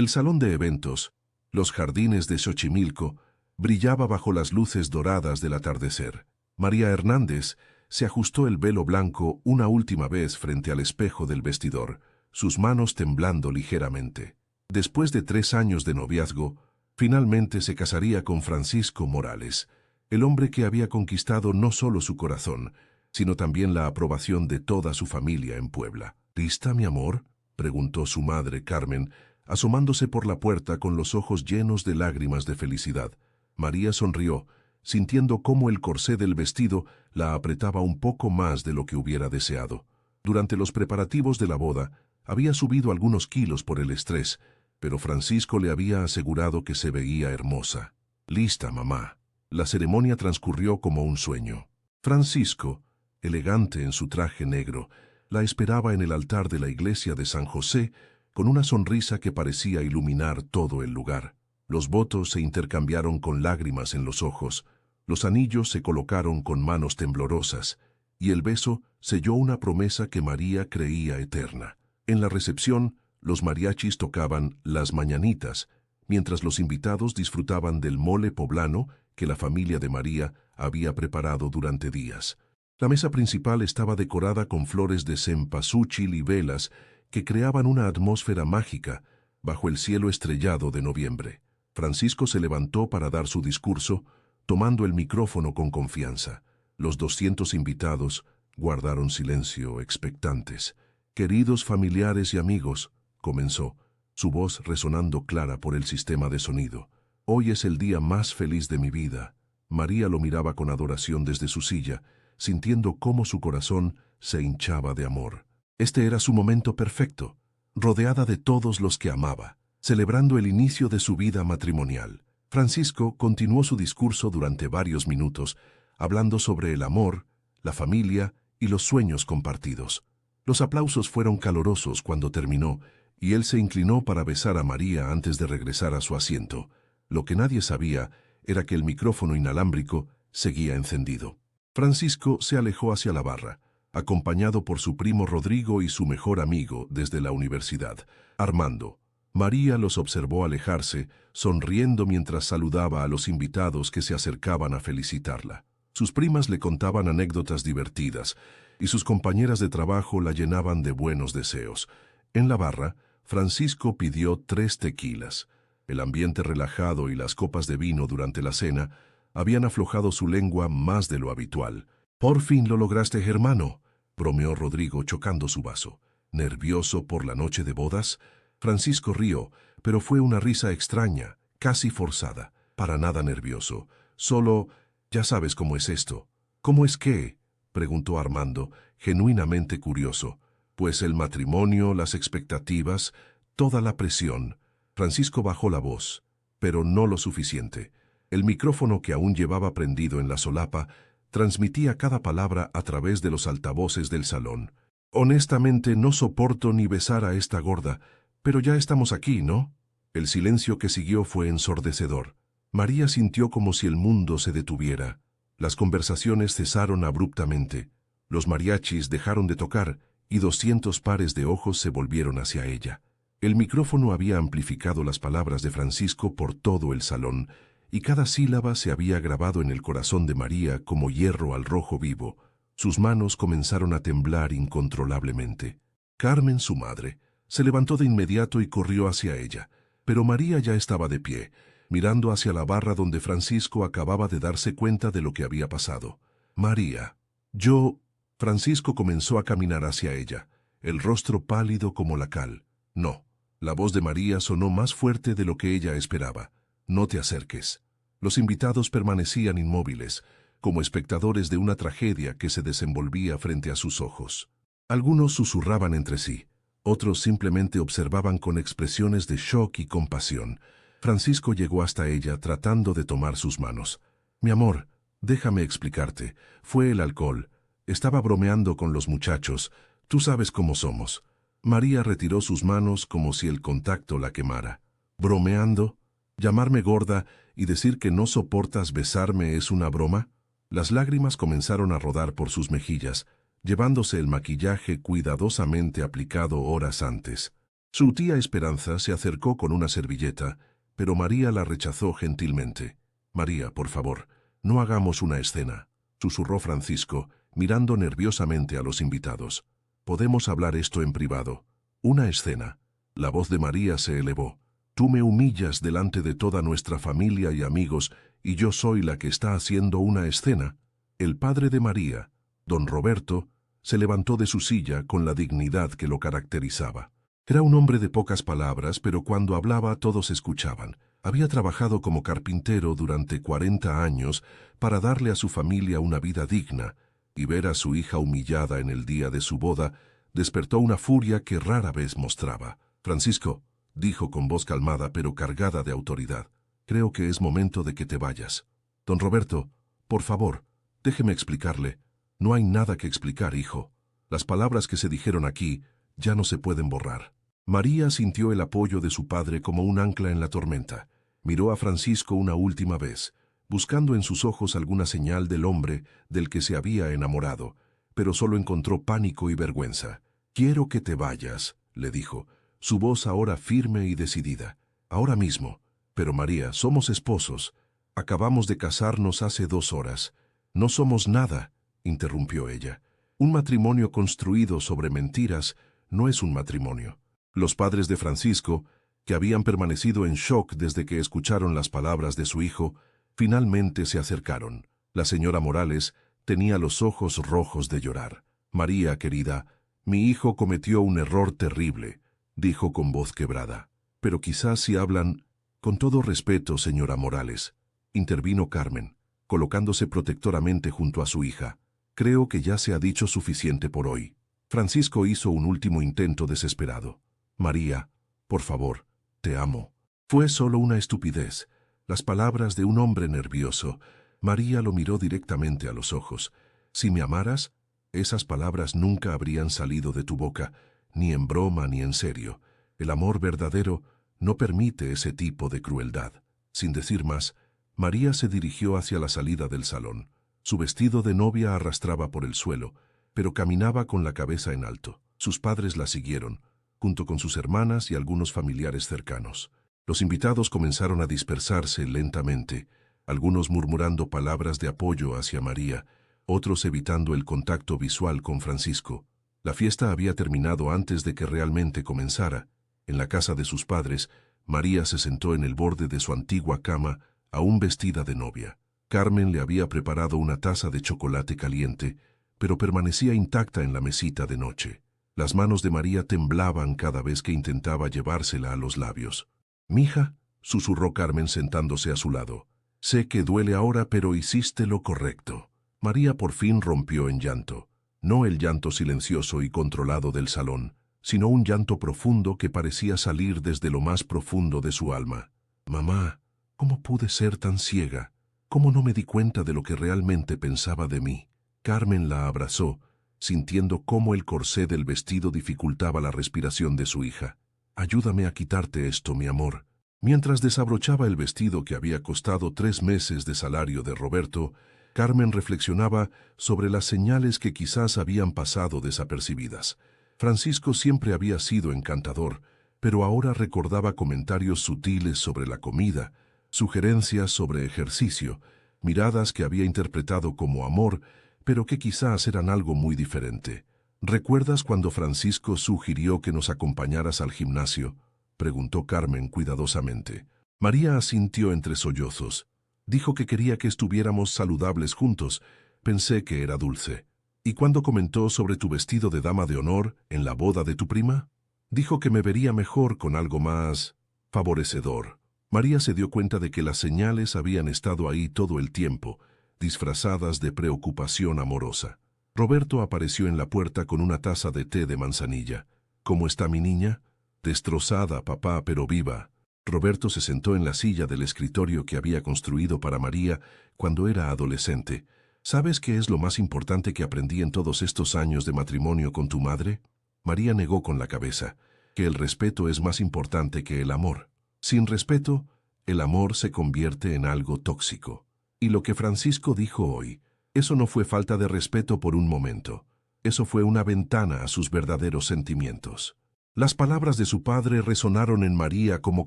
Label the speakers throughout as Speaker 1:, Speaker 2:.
Speaker 1: El salón de eventos, los jardines de Xochimilco, brillaba bajo las luces doradas del atardecer. María Hernández se ajustó el velo blanco una última vez frente al espejo del vestidor, sus manos temblando ligeramente. Después de 3 años de noviazgo, finalmente se casaría con Francisco Morales, el hombre que había conquistado no solo su corazón, sino también la aprobación de toda su familia en Puebla. ¿Lista, mi amor?, preguntó su madre, Carmen, asomándose por la puerta con los ojos llenos de lágrimas de felicidad. María sonrió, sintiendo cómo el corsé del vestido la apretaba un poco más de lo que hubiera deseado. Durante los preparativos de la boda, había subido algunos kilos por el estrés, pero Francisco le había asegurado que se veía hermosa. «Lista, mamá». La ceremonia transcurrió como un sueño. Francisco, elegante en su traje negro, la esperaba en el altar de la iglesia de San José con una sonrisa que parecía iluminar todo el lugar. Los votos se intercambiaron con lágrimas en los ojos, los anillos se colocaron con manos temblorosas, y el beso selló una promesa que María creía eterna. En la recepción, los mariachis tocaban Las Mañanitas, mientras los invitados disfrutaban del mole poblano que la familia de María había preparado durante días. La mesa principal estaba decorada con flores de cempasúchil y velas que creaban una atmósfera mágica bajo el cielo estrellado de noviembre. Francisco se levantó para dar su discurso, tomando el micrófono con confianza. Los 200 invitados guardaron silencio, expectantes. «Queridos familiares y amigos», comenzó, su voz resonando clara por el sistema de sonido. «Hoy es el día más feliz de mi vida». María lo miraba con adoración desde su silla, sintiendo cómo su corazón se hinchaba de amor. Este era su momento perfecto, rodeada de todos los que amaba, celebrando el inicio de su vida matrimonial. Francisco continuó su discurso durante varios minutos, hablando sobre el amor, la familia y los sueños compartidos. Los aplausos fueron calorosos cuando terminó, y él se inclinó para besar a María antes de regresar a su asiento. Lo que nadie sabía era que el micrófono inalámbrico seguía encendido. Francisco se alejó hacia la barra, acompañado por su primo Rodrigo y su mejor amigo desde la universidad, Armando. María los observó alejarse, sonriendo mientras saludaba a los invitados que se acercaban a felicitarla. Sus primas le contaban anécdotas divertidas, y sus compañeras de trabajo la llenaban de buenos deseos. En la barra, Francisco pidió 3 tequilas. El ambiente relajado y las copas de vino durante la cena habían aflojado su lengua más de lo habitual. «Por fin lo lograste, hermano», bromeó Rodrigo chocando su vaso. «¿Nervioso por la noche de bodas?». Francisco rió, pero fue una risa extraña, casi forzada. «Para nada nervioso. Solo, ya sabes cómo es esto». «¿Cómo es qué?», preguntó Armando, genuinamente curioso. «Pues el matrimonio, las expectativas, toda la presión». Francisco bajó la voz, pero no lo suficiente. El micrófono que aún llevaba prendido en la solapa transmitía cada palabra a través de los altavoces del salón. «Honestamente no soporto ni besar a esta gorda, pero ya estamos aquí, ¿no?». El silencio que siguió fue ensordecedor. María sintió como si el mundo se detuviera. Las conversaciones cesaron abruptamente. Los mariachis dejaron de tocar y 200 pares de ojos se volvieron hacia ella. El micrófono había amplificado las palabras de Francisco por todo el salón, y cada sílaba se había grabado en el corazón de María como hierro al rojo vivo. Sus manos comenzaron a temblar incontrolablemente. Carmen, su madre, se levantó de inmediato y corrió hacia ella, pero María ya estaba de pie, mirando hacia la barra donde Francisco acababa de darse cuenta de lo que había pasado. «María, yo...». Francisco comenzó a caminar hacia ella, el rostro pálido como la cal. «No». La voz de María sonó más fuerte de lo que ella esperaba. «No te acerques». Los invitados permanecían inmóviles, como espectadores de una tragedia que se desenvolvía frente a sus ojos. Algunos susurraban entre sí, otros simplemente observaban con expresiones de shock y compasión. Francisco llegó hasta ella tratando de tomar sus manos. «Mi amor, déjame explicarte. Fue el alcohol. Estaba bromeando con los muchachos. Tú sabes cómo somos». María retiró sus manos como si el contacto la quemara. «¿Bromeando? ¿Llamarme gorda y decir que no soportas besarme es una broma?». Las lágrimas comenzaron a rodar por sus mejillas, llevándose el maquillaje cuidadosamente aplicado horas antes. Su tía Esperanza se acercó con una servilleta, pero María la rechazó gentilmente. «María, por favor, no hagamos una escena», susurró Francisco, mirando nerviosamente a los invitados. «Podemos hablar esto en privado». «Una escena». La voz de María se elevó. «Tú me humillas delante de toda nuestra familia y amigos, y yo soy la que está haciendo una escena». El padre de María, don Roberto, se levantó de su silla con la dignidad que lo caracterizaba. Era un hombre de pocas palabras, pero cuando hablaba todos escuchaban. Había trabajado como carpintero durante 40 años para darle a su familia una vida digna, y ver a su hija humillada en el día de su boda despertó una furia que rara vez mostraba. «Francisco», dijo con voz calmada pero cargada de autoridad, «creo que es momento de que te vayas». «Don Roberto, por favor, déjeme explicarle». «No hay nada que explicar, hijo. Las palabras que se dijeron aquí ya no se pueden borrar». María sintió el apoyo de su padre como un ancla en la tormenta. Miró a Francisco una última vez, buscando en sus ojos alguna señal del hombre del que se había enamorado, pero solo encontró pánico y vergüenza. «Quiero que te vayas», le dijo, su voz ahora firme y decidida. «Ahora mismo». «Pero María, somos esposos. Acabamos de casarnos hace 2 horas. No somos nada», interrumpió ella. «Un matrimonio construido sobre mentiras no es un matrimonio». Los padres de Francisco, que habían permanecido en shock desde que escucharon las palabras de su hijo, finalmente se acercaron. La señora Morales tenía los ojos rojos de llorar. «María, querida, mi hijo cometió un error terrible», dijo con voz quebrada. «Pero quizás si hablan...» «Con todo respeto, señora Morales», intervino Carmen, colocándose protectoramente junto a su hija. «Creo que ya se ha dicho suficiente por hoy». Francisco hizo un último intento desesperado. «María, por favor, te amo». Fue solo una estupidez, las palabras de un hombre nervioso. María lo miró directamente a los ojos. «Si me amaras, esas palabras nunca habrían salido de tu boca, ni en broma ni en serio. El amor verdadero no permite ese tipo de crueldad». Sin decir más, María se dirigió hacia la salida del salón. Su vestido de novia arrastraba por el suelo, pero caminaba con la cabeza en alto. Sus padres la siguieron, junto con sus hermanas y algunos familiares cercanos. Los invitados comenzaron a dispersarse lentamente, algunos murmurando palabras de apoyo hacia María, otros evitando el contacto visual con Francisco. La fiesta había terminado antes de que realmente comenzara. En la casa de sus padres, María se sentó en el borde de su antigua cama, aún vestida de novia. Carmen le había preparado una taza de chocolate caliente, pero permanecía intacta en la mesita de noche. Las manos de María temblaban cada vez que intentaba llevársela a los labios. «Mija», susurró Carmen sentándose a su lado, «sé que duele ahora, pero hiciste lo correcto». María por fin rompió en llanto, no el llanto silencioso y controlado del salón, sino un llanto profundo que parecía salir desde lo más profundo de su alma. «Mamá, ¿cómo pude ser tan ciega? ¿Cómo no me di cuenta de lo que realmente pensaba de mí?». Carmen la abrazó, sintiendo cómo el corsé del vestido dificultaba la respiración de su hija. «Ayúdame a quitarte esto, mi amor». Mientras desabrochaba el vestido que había costado 3 meses de salario de Roberto, Carmen reflexionaba sobre las señales que quizás habían pasado desapercibidas. Francisco siempre había sido encantador, pero ahora recordaba comentarios sutiles sobre la comida, sugerencias sobre ejercicio, miradas que había interpretado como amor, pero que quizás eran algo muy diferente. «¿Recuerdas cuando Francisco sugirió que nos acompañaras al gimnasio?», preguntó Carmen cuidadosamente. María asintió entre sollozos. «Dijo que quería que estuviéramos saludables juntos. Pensé que era dulce». «¿Y cuándo comentó sobre tu vestido de dama de honor en la boda de tu prima?». «Dijo que me vería mejor con algo más favorecedor». María se dio cuenta de que las señales habían estado ahí todo el tiempo, disfrazadas de preocupación amorosa. Roberto apareció en la puerta con una taza de té de manzanilla. «¿Cómo está mi niña?». «Destrozada, papá, pero viva». Roberto se sentó en la silla del escritorio que había construido para María cuando era adolescente. «¿Sabes qué es lo más importante que aprendí en todos estos años de matrimonio con tu madre?». María negó con la cabeza, que el respeto es más importante que el amor. Sin respeto, el amor se convierte en algo tóxico. Y lo que Francisco dijo hoy, eso no fue falta de respeto por un momento. Eso fue una ventana a sus verdaderos sentimientos. Las palabras de su padre resonaron en María como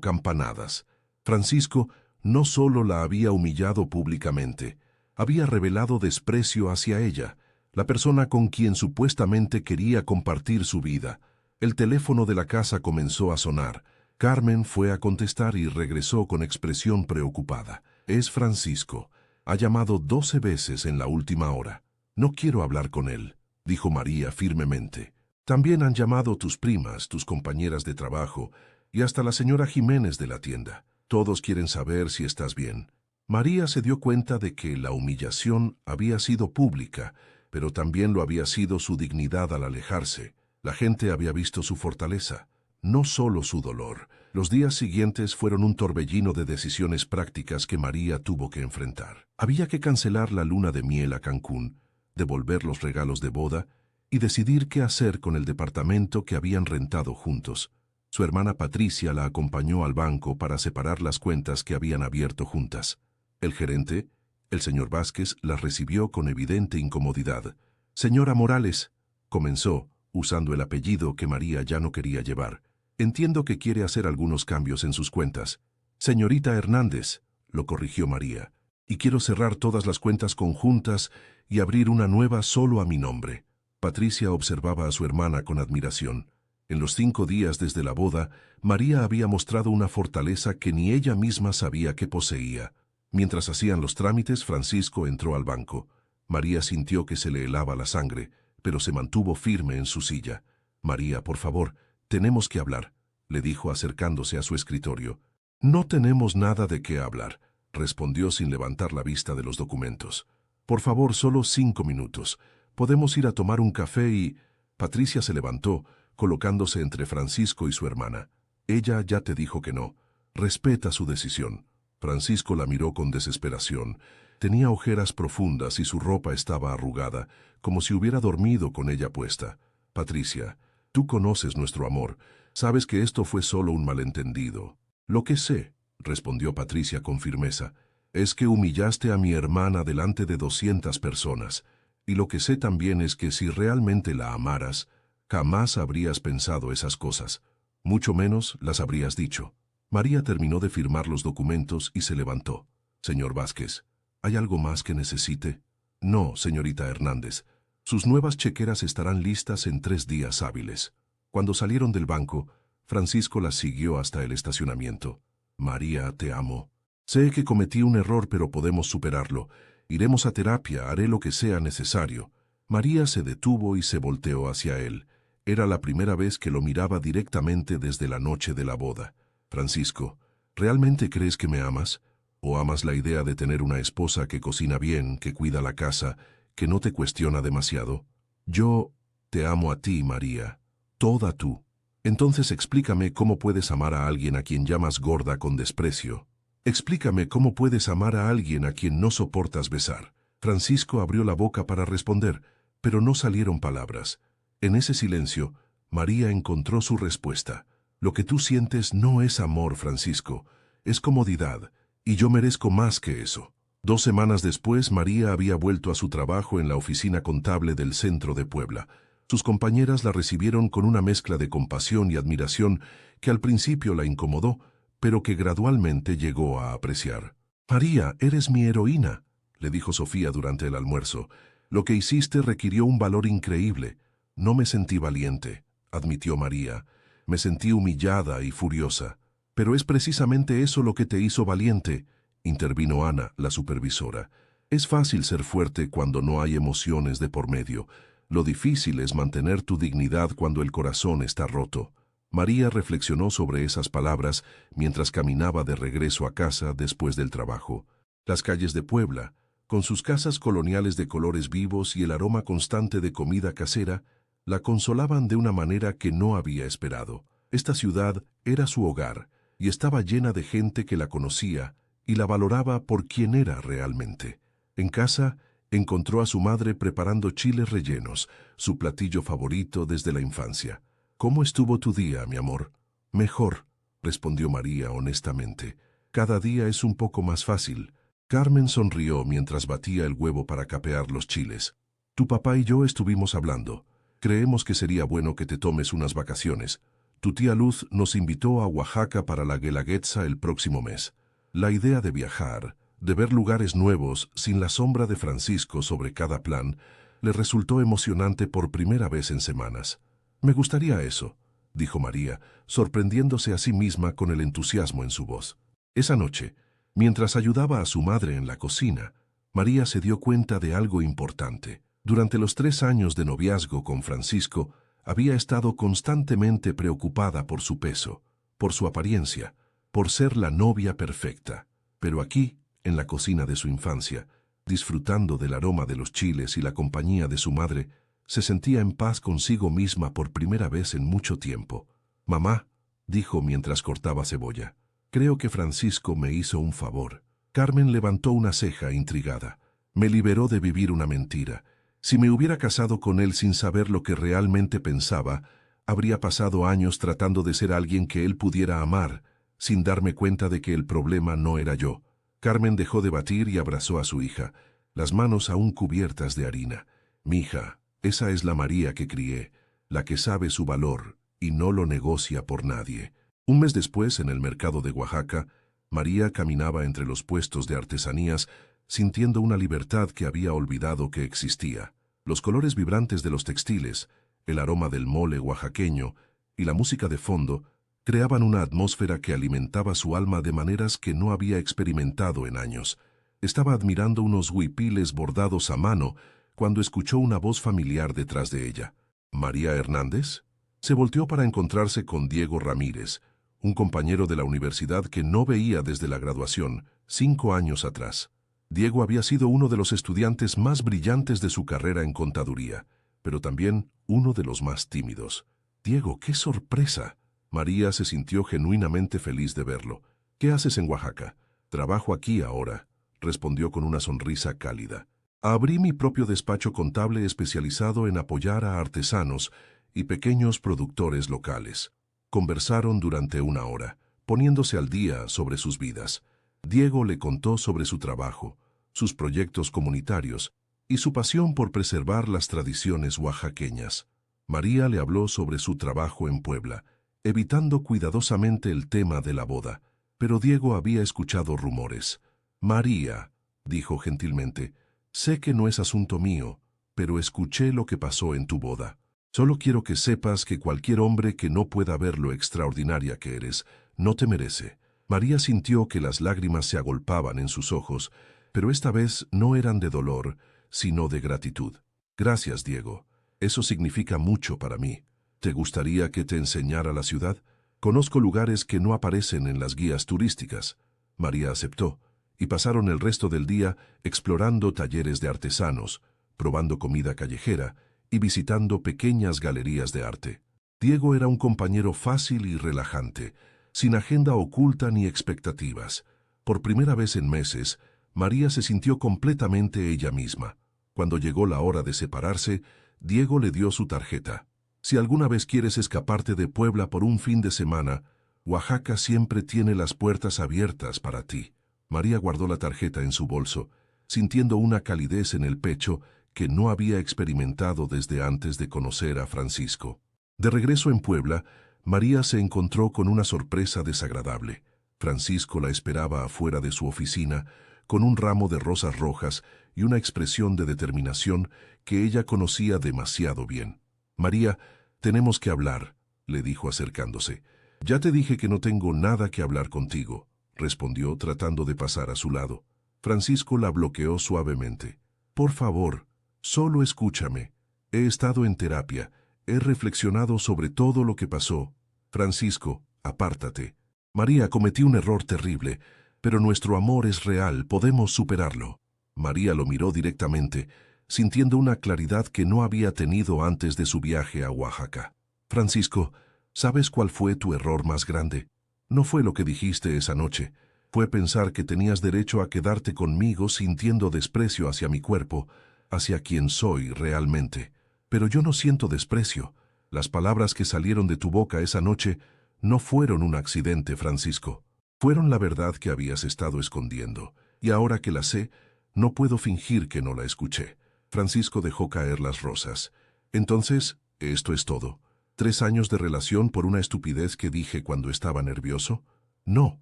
Speaker 1: campanadas. Francisco no solo la había humillado públicamente, había revelado desprecio hacia ella, la persona con quien supuestamente quería compartir su vida. El teléfono de la casa comenzó a sonar. Carmen fue a contestar y regresó con expresión preocupada. «Es Francisco. Ha llamado 12 veces en la última hora. No quiero hablar con él», dijo María firmemente. «También han llamado tus primas, tus compañeras de trabajo y hasta la señora Jiménez de la tienda. Todos quieren saber si estás bien». María se dio cuenta de que la humillación había sido pública, pero también lo había sido su dignidad al alejarse. La gente había visto su fortaleza, no solo su dolor. Los días siguientes fueron un torbellino de decisiones prácticas que María tuvo que enfrentar. Había que cancelar la luna de miel a Cancún, devolver los regalos de boda y decidir qué hacer con el departamento que habían rentado juntos. Su hermana Patricia la acompañó al banco para separar las cuentas que habían abierto juntas. El gerente, el señor Vázquez, las recibió con evidente incomodidad. «Señora Morales», comenzó, usando el apellido que María ya no quería llevar. «Entiendo que quiere hacer algunos cambios en sus cuentas». «Señorita Hernández», lo corrigió María, «y quiero cerrar todas las cuentas conjuntas y abrir una nueva solo a mi nombre». Patricia observaba a su hermana con admiración. En los 5 días desde la boda, María había mostrado una fortaleza que ni ella misma sabía que poseía. Mientras hacían los trámites, Francisco entró al banco. María sintió que se le helaba la sangre, pero se mantuvo firme en su silla. «María, por favor, tenemos que hablar», le dijo acercándose a su escritorio. «No tenemos nada de qué hablar», respondió sin levantar la vista de los documentos. «Por favor, solo 5 minutos. Podemos ir a tomar un café y...» Patricia se levantó, colocándose entre Francisco y su hermana. «Ella ya te dijo que no. Respeta su decisión». Francisco la miró con desesperación. Tenía ojeras profundas y su ropa estaba arrugada, como si hubiera dormido con ella puesta. «Patricia, tú conoces nuestro amor. Sabes que esto fue solo un malentendido». «Lo que sé», respondió Patricia con firmeza, «es que humillaste a mi hermana delante de 200 personas. Y lo que sé también es que si realmente la amaras, jamás habrías pensado esas cosas. Mucho menos las habrías dicho». María terminó de firmar los documentos y se levantó. «Señor Vázquez, ¿hay algo más que necesite?» «No, señorita Hernández. Sus nuevas chequeras estarán listas en 3 días hábiles». Cuando salieron del banco, Francisco las siguió hasta el estacionamiento. «María, te amo. Sé que cometí un error, pero podemos superarlo. Iremos a terapia, haré lo que sea necesario». María se detuvo y se volteó hacia él. Era la primera vez que lo miraba directamente desde la noche de la boda. «Francisco, ¿realmente crees que me amas? ¿O amas la idea de tener una esposa que cocina bien, que cuida la casa, que no te cuestiona demasiado?» «Yo te amo a ti, María. Toda tú». «Entonces explícame cómo puedes amar a alguien a quien llamas gorda con desprecio. Explícame cómo puedes amar a alguien a quien no soportas besar». Francisco abrió la boca para responder, pero no salieron palabras. En ese silencio, María encontró su respuesta. «Lo que tú sientes no es amor, Francisco, es comodidad, y yo merezco más que eso». 2 semanas después, María había vuelto a su trabajo en la oficina contable del centro de Puebla. Sus compañeras la recibieron con una mezcla de compasión y admiración que al principio la incomodó, pero que gradualmente llegó a apreciar. «María, eres mi heroína», le dijo Sofía durante el almuerzo. «Lo que hiciste requirió un valor increíble». «No me sentí valiente», admitió María. «Me sentí humillada y furiosa». «Pero es precisamente eso lo que te hizo valiente», intervino Ana, la supervisora. «Es fácil ser fuerte cuando no hay emociones de por medio. Lo difícil es mantener tu dignidad cuando el corazón está roto». María reflexionó sobre esas palabras mientras caminaba de regreso a casa después del trabajo. Las calles de Puebla, con sus casas coloniales de colores vivos y el aroma constante de comida casera, la consolaban de una manera que no había esperado. Esta ciudad era su hogar y estaba llena de gente que la conocía y la valoraba por quien era realmente. En casa, encontró a su madre preparando chiles rellenos, su platillo favorito desde la infancia. «¿Cómo estuvo tu día, mi amor?» «Mejor», respondió María honestamente. «Cada día es un poco más fácil». Carmen sonrió mientras batía el huevo para capear los chiles. «Tu papá y yo estuvimos hablando. Creemos que sería bueno que te tomes unas vacaciones. Tu tía Luz nos invitó a Oaxaca para la Guelaguetza el próximo mes. La idea de viajar, de ver lugares nuevos sin la sombra de Francisco sobre cada plan, le resultó emocionante por primera vez en semanas. Me gustaría eso, dijo María, sorprendiéndose a sí misma con el entusiasmo en su voz. Esa noche, mientras ayudaba a su madre en la cocina, María se dio cuenta de algo importante. Durante los 3 años de noviazgo con Francisco, había estado constantemente preocupada por su peso, por su apariencia, por ser la novia perfecta. Pero aquí, en la cocina de su infancia, disfrutando del aroma de los chiles y la compañía de su madre, se sentía en paz consigo misma por primera vez en mucho tiempo. «Mamá», dijo mientras cortaba cebolla, «creo que Francisco me hizo un favor». Carmen levantó una ceja intrigada. «Me liberó de vivir una mentira. Si me hubiera casado con él sin saber lo que realmente pensaba, habría pasado años tratando de ser alguien que él pudiera amar, sin darme cuenta de que el problema no era yo». Carmen dejó de batir y abrazó a su hija, las manos aún cubiertas de harina. «Mija, esa es la María que crié, la que sabe su valor y no lo negocia por nadie». Un mes después, en el mercado de Oaxaca, María caminaba entre los puestos de artesanías, sintiendo una libertad que había olvidado que existía. Los colores vibrantes de los textiles, el aroma del mole oaxaqueño y la música de fondo creaban una atmósfera que alimentaba su alma de maneras que no había experimentado en años. Estaba admirando unos huipiles bordados a mano cuando escuchó una voz familiar detrás de ella. ¿María Hernández? Se volteó para encontrarse con Diego Ramírez, un compañero de la universidad que no veía desde la graduación, 5 años atrás. Diego había sido uno de los estudiantes más brillantes de su carrera en contaduría, pero también uno de los más tímidos. «Diego, qué sorpresa». María se sintió genuinamente feliz de verlo. «¿Qué haces en Oaxaca?» «Trabajo aquí ahora», respondió con una sonrisa cálida. «Abrí mi propio despacho contable especializado en apoyar a artesanos y pequeños productores locales». Conversaron durante 1 hora, poniéndose al día sobre sus vidas. Diego le contó sobre su trabajo, sus proyectos comunitarios y su pasión por preservar las tradiciones oaxaqueñas. María le habló sobre su trabajo en Puebla, evitando cuidadosamente el tema de la boda, pero Diego había escuchado rumores. «María», dijo gentilmente, «sé que no es asunto mío, pero escuché lo que pasó en tu boda. Solo quiero que sepas que cualquier hombre que no pueda ver lo extraordinaria que eres, no te merece». María sintió que las lágrimas se agolpaban en sus ojos, pero esta vez no eran de dolor, sino de gratitud. «Gracias, Diego. Eso significa mucho para mí. ¿Te gustaría que te enseñara la ciudad? Conozco lugares que no aparecen en las guías turísticas». María aceptó, y pasaron el resto del día explorando talleres de artesanos, probando comida callejera y visitando pequeñas galerías de arte. Diego era un compañero fácil y relajante, sin agenda oculta ni expectativas. Por primera vez en meses, María se sintió completamente ella misma. Cuando llegó la hora de separarse, Diego le dio su tarjeta. «Si alguna vez quieres escaparte de Puebla por un fin de semana, Oaxaca siempre tiene las puertas abiertas para ti». María guardó la tarjeta en su bolso, sintiendo una calidez en el pecho que no había experimentado desde antes de conocer a Francisco. De regreso en Puebla, María se encontró con una sorpresa desagradable. Francisco la esperaba afuera de su oficina, con un ramo de rosas rojas y una expresión de determinación que ella conocía demasiado bien. «María, tenemos que hablar», le dijo acercándose. «Ya te dije que no tengo nada que hablar contigo», respondió tratando de pasar a su lado. Francisco la bloqueó suavemente. «Por favor, solo escúchame. He estado en terapia. He reflexionado sobre todo lo que pasó». «Francisco, apártate». «María, cometí un error terrible, pero nuestro amor es real, podemos superarlo». María lo miró directamente, sintiendo una claridad que no había tenido antes de su viaje a Oaxaca. «Francisco, ¿sabes cuál fue tu error más grande? No fue lo que dijiste esa noche. Fue pensar que tenías derecho a quedarte conmigo sintiendo desprecio hacia mi cuerpo, hacia quien soy realmente. Pero yo no siento desprecio. Las palabras que salieron de tu boca esa noche no fueron un accidente, Francisco. Fueron la verdad que habías estado escondiendo, y ahora que la sé, no puedo fingir que no la escuché». Francisco dejó caer las rosas. «Entonces, esto es todo. ¿3 años de relación por una estupidez que dije cuando estaba nervioso? No,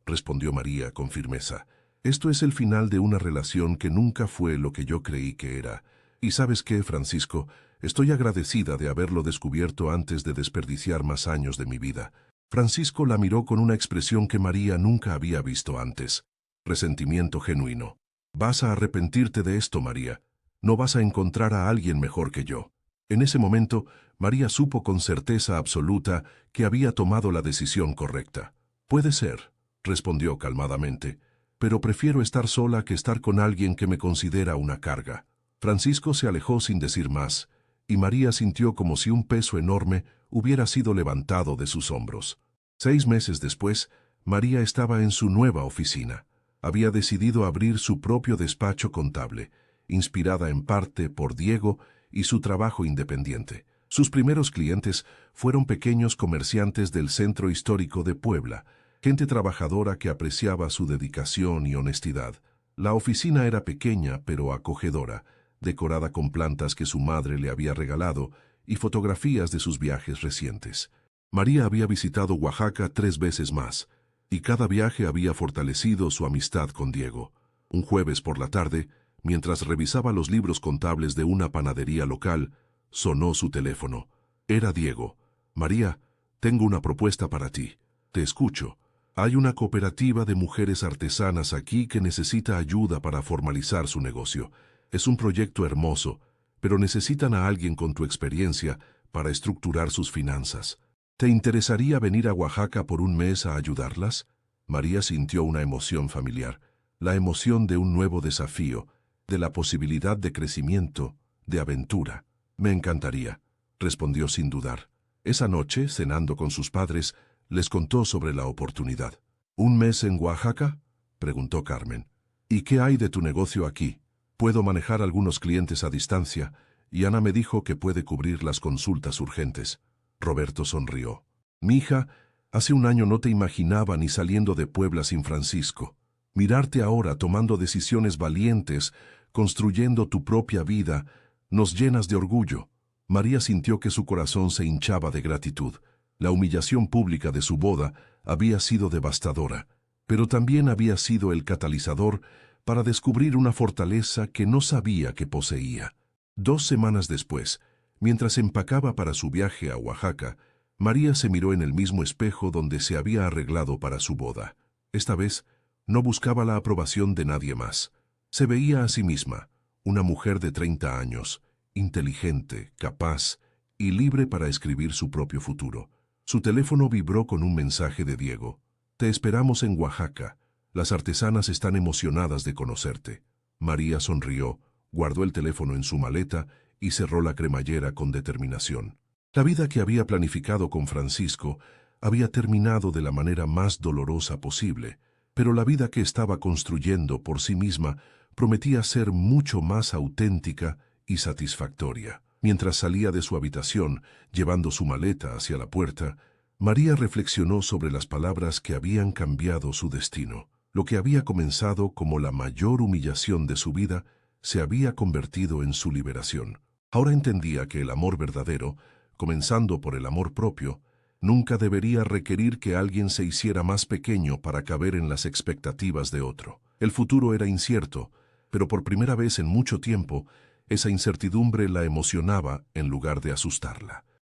Speaker 1: respondió María con firmeza. Esto es el final de una relación que nunca fue lo que yo creí que era. Y ¿sabes qué, Francisco? Estoy agradecida de haberlo descubierto antes de desperdiciar más años de mi vida. Francisco la miró con una expresión que María nunca había visto antes. Resentimiento genuino. Vas a arrepentirte de esto, María. No vas a encontrar a alguien mejor que yo. En ese momento, María supo con certeza absoluta que había tomado la decisión correcta. Puede ser, respondió calmadamente, pero prefiero estar sola que estar con alguien que me considera una carga. Francisco se alejó sin decir más, y María sintió como si un peso enorme hubiera sido levantado de sus hombros. 6 meses después, María estaba en su nueva oficina. Había decidido abrir su propio despacho contable, inspirada en parte por Diego y su trabajo independiente. Sus primeros clientes fueron pequeños comerciantes del centro histórico de Puebla, gente trabajadora que apreciaba su dedicación y honestidad. La oficina era pequeña pero acogedora, decorada con plantas que su madre le había regalado y fotografías de sus viajes recientes. María había visitado Oaxaca 3 veces más, y cada viaje había fortalecido su amistad con Diego. Un jueves por la tarde, mientras revisaba los libros contables de una panadería local, sonó su teléfono. Era Diego. María, tengo una propuesta para ti. Te escucho. Hay una cooperativa de mujeres artesanas aquí que necesita ayuda para formalizar su negocio. Es un proyecto hermoso, pero necesitan a alguien con tu experiencia para estructurar sus finanzas. ¿Te interesaría venir a Oaxaca por un mes a ayudarlas? María sintió una emoción familiar, la emoción de un nuevo desafío, de la posibilidad de crecimiento, de aventura. Me encantaría, respondió sin dudar. Esa noche, cenando con sus padres, les contó sobre la oportunidad. ¿Un mes en Oaxaca?, preguntó Carmen. ¿Y qué hay de tu negocio aquí? Puedo manejar algunos clientes a distancia, y Ana me dijo que puede cubrir las consultas urgentes. Roberto sonrió. Mija, hace un año no te imaginaba ni saliendo de Puebla sin Francisco. Mirarte ahora tomando decisiones valientes, construyendo tu propia vida, nos llenas de orgullo. María sintió que su corazón se hinchaba de gratitud. La humillación pública de su boda había sido devastadora, pero también había sido el catalizador para descubrir una fortaleza que no sabía que poseía. 2 semanas después, mientras empacaba para su viaje a Oaxaca, María se miró en el mismo espejo donde se había arreglado para su boda. Esta vez, no buscaba la aprobación de nadie más. Se veía a sí misma, una mujer de 30 años, inteligente, capaz y libre para escribir su propio futuro. Su teléfono vibró con un mensaje de Diego. Te esperamos en Oaxaca. Las artesanas están emocionadas de conocerte. María sonrió, guardó el teléfono en su maleta y cerró la cremallera con determinación. La vida que había planificado con Francisco había terminado de la manera más dolorosa posible, pero la vida que estaba construyendo por sí misma prometía ser mucho más auténtica y satisfactoria. Mientras salía de su habitación, llevando su maleta hacia la puerta, María reflexionó sobre las palabras que habían cambiado su destino. Lo que había comenzado como la mayor humillación de su vida se había convertido en su liberación. Ahora entendía que el amor verdadero, comenzando por el amor propio, nunca debería requerir que alguien se hiciera más pequeño para caber en las expectativas de otro. El futuro era incierto, pero por primera vez en mucho tiempo, esa incertidumbre la emocionaba en lugar de asustarla.